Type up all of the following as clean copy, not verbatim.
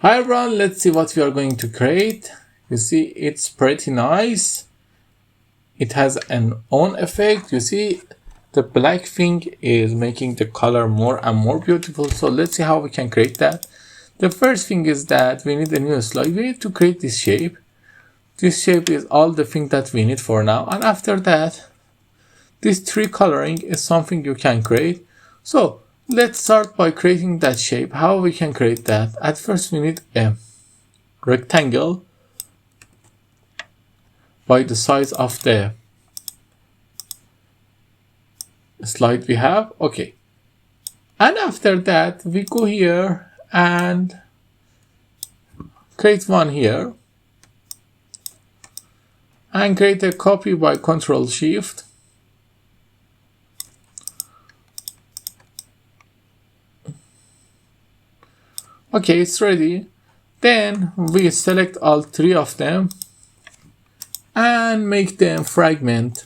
Hi everyone, let's see what we are going to create. You see, it's pretty nice. It has an on effect. You see, the black thing is making the color more and more beautiful. So let's see how we can create that. The first thing is that we need a new slide. We need to create this shape. This shape is all the thing that we need for now. And after that, this tree coloring is something you can create. So let's start by creating that shape. How we can create that? At first we need a rectangle by the size of the slide we have. Okay. And after that we go here and create one here and create a copy by Ctrl Shift. Okay, it's ready. Then we select all three of them and make them fragment.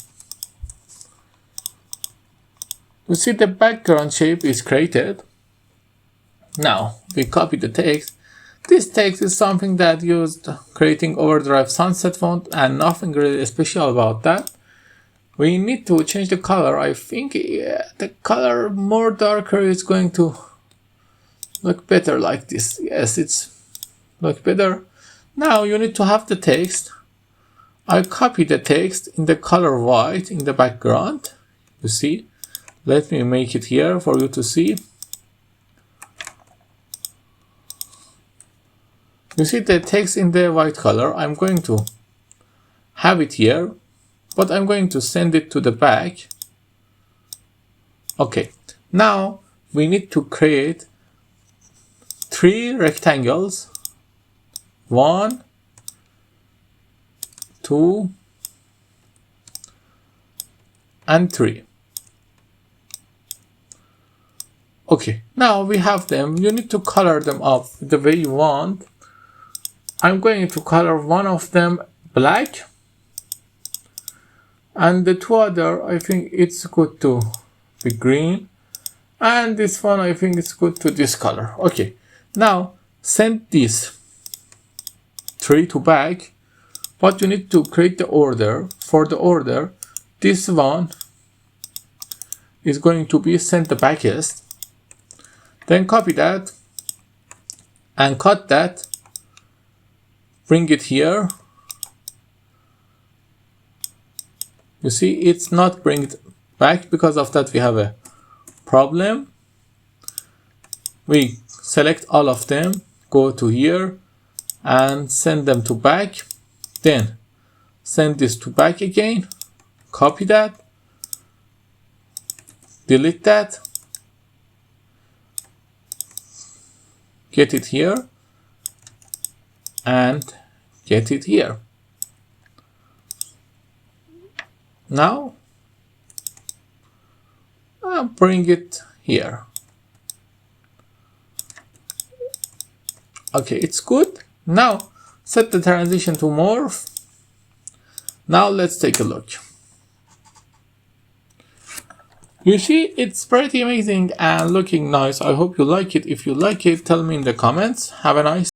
You see the background shape is created. Now we copy the text. This text is something that used creating overdrive sunset font and nothing really special about that. We need to change the color. I think the color more darker is going to look better like this. Yes, it's look better. Now you need to have the text. I copy the text in the color white in the background. You see, let me make it here for you to see. You see the text in the white color. I'm going to have it here, but I'm going to send it to the back. Okay, now we need to create three rectangles. 1, 2, and 3. Okay, now we have them. You need to color them up the way you want. I'm going to color one of them black, and the two other, I think it's good to be green, and this one I think it's good to this color. Okay, now send this 3 to back, but you need to create the order. For the order, this one is going to be sent the backest. Then copy that and cut that. Bring it here. You see, it's not bring it back. Because of that we have a problem. We select all of them, go to here and send them to back. Then send this to back again, copy that, delete that, get it here and get it here. Now I'll bring it here. Okay, it's good. Now set the transition to morph. Now let's take a look. You see, it's pretty amazing and looking nice. I hope you like it. If you like it, tell me in the comments. Have a nice